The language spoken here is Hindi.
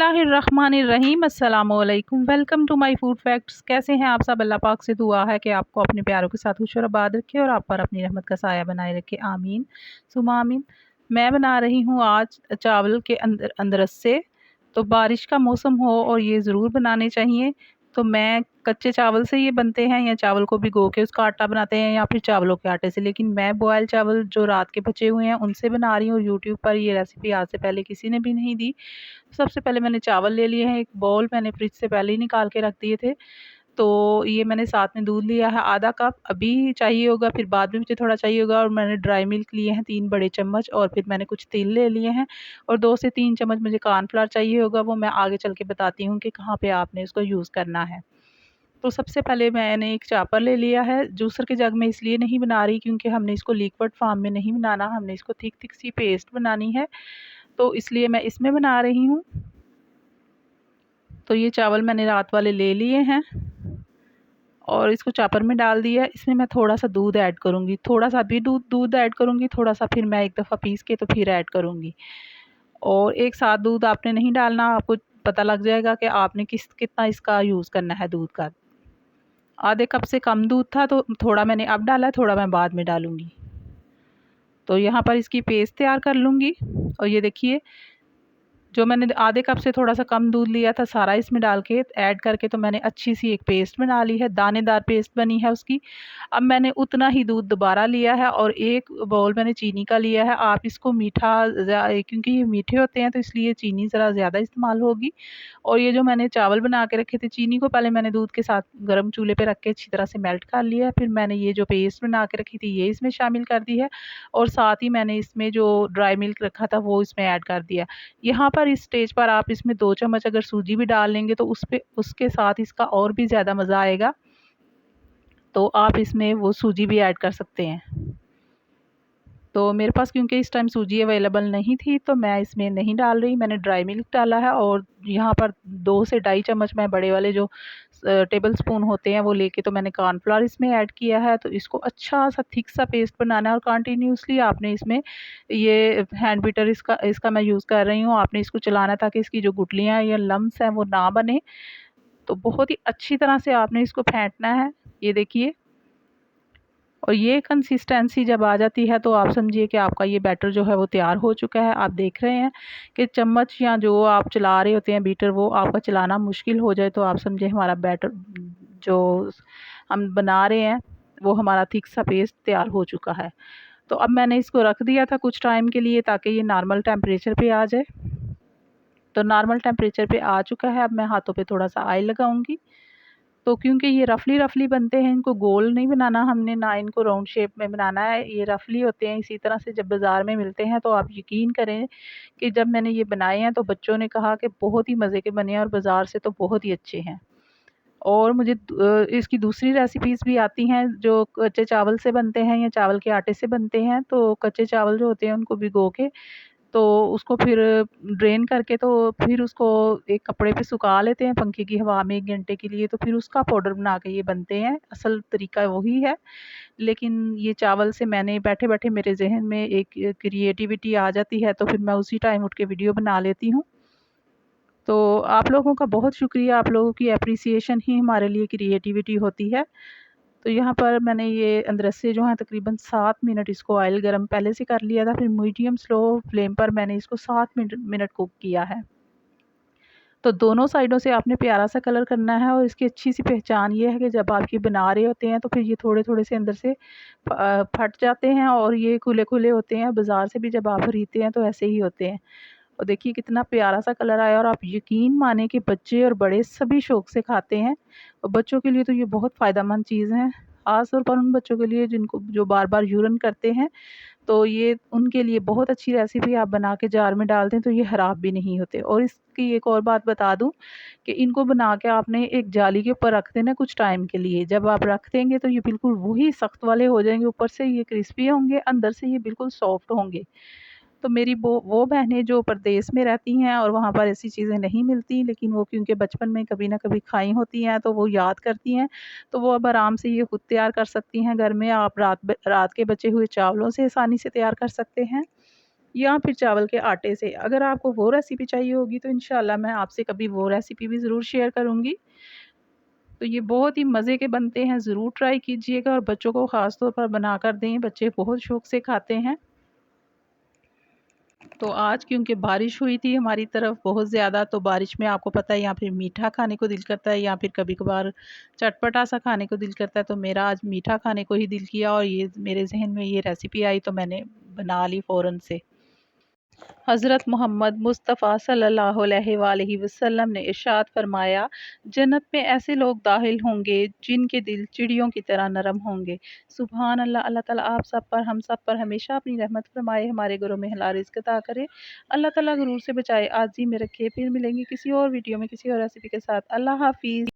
बिस्मिल्लाहिर्रहमानिर्रहीम अस्सलामुअलैकुम। Welcome to my food facts. कैसे हैं आप सब? अल्लाह पाक से दुआ है कि आपको अपने प्यारों के साथ खुश और आबाद रखे और आप पर अपनी रहमत का साया बनाए रखे। आमीन सुमा आमीन। मैं बना रही हूँ आज चावल के अंदरसे। तो बारिश का मौसम हो और ये ज़रूर बनाने चाहिए। तो मैं कच्चे चावल से ये बनते हैं या चावल को भिगो के उसका आटा बनाते हैं या फिर चावलों के आटे से, लेकिन मैं बॉयल चावल जो रात के बचे हुए हैं उनसे बना रही हूँ। यूट्यूब पर ये रेसिपी आज से पहले किसी ने भी नहीं दी। सबसे पहले मैंने चावल ले लिए हैं, एक बाउल मैंने फ्रिज से पहले ही निकाल के रख दिए थे। तो ये मैंने साथ में दूध लिया है आधा कप, अभी चाहिए होगा फिर बाद में मुझे थोड़ा चाहिए होगा। और मैंने ड्राई मिल्क लिए हैं 3 बड़े चम्मच, और फिर मैंने कुछ तिल ले लिए हैं और 2 से 3 चम्मच मुझे कॉर्नफ्लावर चाहिए होगा। वो मैं आगे चल के बताती हूँ कि कहाँ पे आपने इसको यूज़ करना है। तो सबसे पहले मैंने एक चापर ले लिया है। जूसर के जग में इसलिए नहीं बना रही क्योंकि हमने इसको लिक्विड फॉर्म में नहीं बनाना, हमने इसको थिक थिक सी पेस्ट बनानी है, तो इसलिए मैं इसमें बना रही हूँ। तो ये चावल मैंने रात वाले ले लिए हैं और इसको चापर में डाल दिया है। इसमें मैं थोड़ा सा दूध ऐड करूँगी, थोड़ा सा भी दूध ऐड करूँगी, थोड़ा सा फिर मैं एक दफ़ा पीस के तो फिर ऐड करूँगी। और एक साथ दूध आपने नहीं डालना, आपको पता लग जाएगा कि आपने कितना इसका यूज़ करना है दूध का। आधे कप से कम दूध था तो थोड़ा मैंने अब डाला है, थोड़ा मैं बाद में डालूँगी। तो यहाँ पर इसकी पेस्ट तैयार कर लूँगी। और ये देखिए, जो मैंने आधे कप से थोड़ा सा कम दूध लिया था सारा इसमें डाल के ऐड करके तो मैंने अच्छी सी एक पेस्ट बना ली है, दानेदार पेस्ट बनी है उसकी। अब मैंने उतना ही दूध दोबारा लिया है और एक बाउल मैंने चीनी का लिया है। आप इसको मीठा क्योंकि ये मीठे होते हैं तो इसलिए चीनी ज़रा ज़्यादा इस्तेमाल होगी। और ये जो मैंने चावल बना के रखे थे, चीनी को पहले मैंने दूध के साथ गर्म चूल्हे पे रख के अच्छी तरह से मेल्ट कर लिया है। फिर मैंने ये जो पेस्ट बना के रखी थी ये इसमें शामिल कर दी है और साथ ही मैंने इसमें जो ड्राई मिल्क रखा था वो इसमें ऐड कर दिया। यहाँ पर इस स्टेज पर आप इसमें 2 चम्मच अगर सूजी भी डाल लेंगे तो उसके साथ इसका और भी ज़्यादा मज़ा आएगा। तो आप इसमें वो सूजी भी ऐड कर सकते हैं। तो मेरे पास क्योंकि इस टाइम सूजी अवेलेबल नहीं थी तो मैं इसमें नहीं डाल रही, मैंने ड्राई मिल्क डाला है। और यहाँ पर 2 से ढाई चम्मच मैं बड़े वाले जो टेबल स्पून होते हैं वो लेके तो मैंने कॉर्नफ्लावर इसमें ऐड किया है। तो इसको अच्छा सा थिक सा पेस्ट बनाना है और कंटिन्यूसली आपने इसमें ये हैंड बीटर इसका मैं यूज़ कर रही हूँ, आपने इसको चलाना ताकि इसकी जो गुठलियाँ या लम्स हैं वो ना बने। तो बहुत ही अच्छी तरह से आपने इसको फेंटना है, ये देखिए। और ये कंसिस्टेंसी जब आ जाती है तो आप समझिए कि आपका ये बैटर जो है वो तैयार हो चुका है। आप देख रहे हैं कि चम्मच या जो आप चला रहे होते हैं बीटर वो आपका चलाना मुश्किल हो जाए तो आप समझिए हमारा बैटर जो हम बना रहे हैं वो हमारा थिक सा पेस्ट तैयार हो चुका है। तो अब मैंने इसको रख दिया था कुछ टाइम के लिए ताकि ये नॉर्मल टेम्परेचर पे आ जाए। तो नॉर्मल टेम्परेचर पे आ चुका है। अब मैं हाथों पे थोड़ा सा ऑयल लगाऊंगी। तो क्योंकि ये रफली बनते हैं, इनको गोल नहीं बनाना हमने, ना इनको राउंड शेप में बनाना है, ये रफली होते हैं। इसी तरह से जब बाज़ार में मिलते हैं तो आप यकीन करें कि जब मैंने ये बनाए हैं तो बच्चों ने कहा कि बहुत ही मज़े के बने हैं और बाज़ार से तो बहुत ही अच्छे हैं। और मुझे इसकी दूसरी रेसिपीज़ भी आती हैं जो कच्चे चावल से बनते हैं या चावल के आटे से बनते हैं। तो कच्चे चावल जो होते हैं उनको भिगो के तो उसको फिर ड्रेन करके तो फिर उसको एक कपड़े पे सुखा लेते हैं पंखे की हवा में 1 घंटे के लिए, तो फिर उसका पाउडर बना के ये बनते हैं। असल तरीका वही है, लेकिन ये चावल से मैंने बैठे-बैठे मेरे ज़हन में एक क्रिएटिविटी आ जाती है तो फिर मैं उसी टाइम उठ के वीडियो बना लेती हूँ। तो आप लोगों का बहुत शुक्रिया, आप लोगों की एप्रिसिएशन ही हमारे लिए क्रिएटिविटी होती है। तो यहाँ पर मैंने ये अंदरसे जो है तकरीबन 7 मिनट इसको ऑयल गरम पहले से कर लिया था, फिर मीडियम स्लो फ्लेम पर मैंने इसको 7 मिनट कुक किया है। तो दोनों साइडों से आपने प्यारा सा कलर करना है। और इसकी अच्छी सी पहचान ये है कि जब आप ये बना रहे होते हैं तो फिर ये थोड़े-थोड़े से अंदर से फट जाते हैं और ये खुले-खुले होते हैं। बाज़ार से भी जब आप खरीदते हैं तो ऐसे ही होते हैं। और देखिए कितना प्यारा सा कलर आया और आप यकीन माने कि बच्चे और बड़े सभी शौक से खाते हैं। और बच्चों के लिए तो ये बहुत फ़ायदेमंद चीज़ है, ख़ास तौर पर उन बच्चों के लिए जिनको जो बार-बार यूरिन करते हैं। तो ये उनके लिए बहुत अच्छी रेसिपी, आप बना के जार में डाल दें तो ये ख़राब भी नहीं होते। और इसकी एक और बात बता दूँ कि इनको बना के आपने एक जाली के ऊपर रख देना कुछ टाइम के लिए। जब आप रख देंगे तो ये बिल्कुल वही सख्त वाले हो जाएँगे, ऊपर से ये क्रिस्पी होंगे, अंदर से ये बिल्कुल सॉफ्ट होंगे। तो मेरी वो बहनें जो परदेस में रहती हैं और वहाँ पर ऐसी चीज़ें नहीं मिलती, लेकिन वो क्योंकि बचपन में कभी ना कभी खाई होती हैं तो वो याद करती हैं, तो वो अब आराम से ये खुद तैयार कर सकती हैं घर में। आप रात के बचे हुए चावलों से आसानी से तैयार कर सकते हैं। या फिर चावल के आटे से। अगर आपको वो रेसिपी चाहिए होगी तो इंशाल्लाह मैं आपसे कभी वो रेसिपी भी ज़रूर शेयर करूँगी। तो ये बहुत ही मज़े के बनते हैं, ज़रूर ट्राई कीजिएगा और बच्चों को ख़ास तौर पर बनाकर दें, बच्चे बहुत शौक़ से खाते हैं। तो आज क्योंकि बारिश हुई थी हमारी तरफ बहुत ज़्यादा, तो बारिश में आपको पता है या फिर मीठा खाने को दिल करता है या फिर कभी-कभार चटपटा सा खाने को दिल करता है, तो मेरा आज मीठा खाने को ही दिल किया और ये मेरे ज़हन में ये रेसिपी आई तो मैंने बना ली फ़ौरन से। हज़रत मोहम्मद मुस्तफ़ा सल्लल्लाहु अलैहि वसल्लम ने इरशाद फरमाया, जन्नत में ऐसे लोग दाखिल होंगे जिनके दिल चिड़ियों की तरह नरम होंगे। सुभान अल्लाह। अल्लाह ताला आप सब पर, हम सब पर हमेशा अपनी रहमत फरमाए, हमारे घरों में हलाल रिज़्क़ अता करे। अल्लाह ताला गुरूर से बचाए, आज़ी में रखे। फिर मिलेंगे किसी और वीडियो में किसी और रेसिपी के साथ। अल्लाह हाफ़िज़।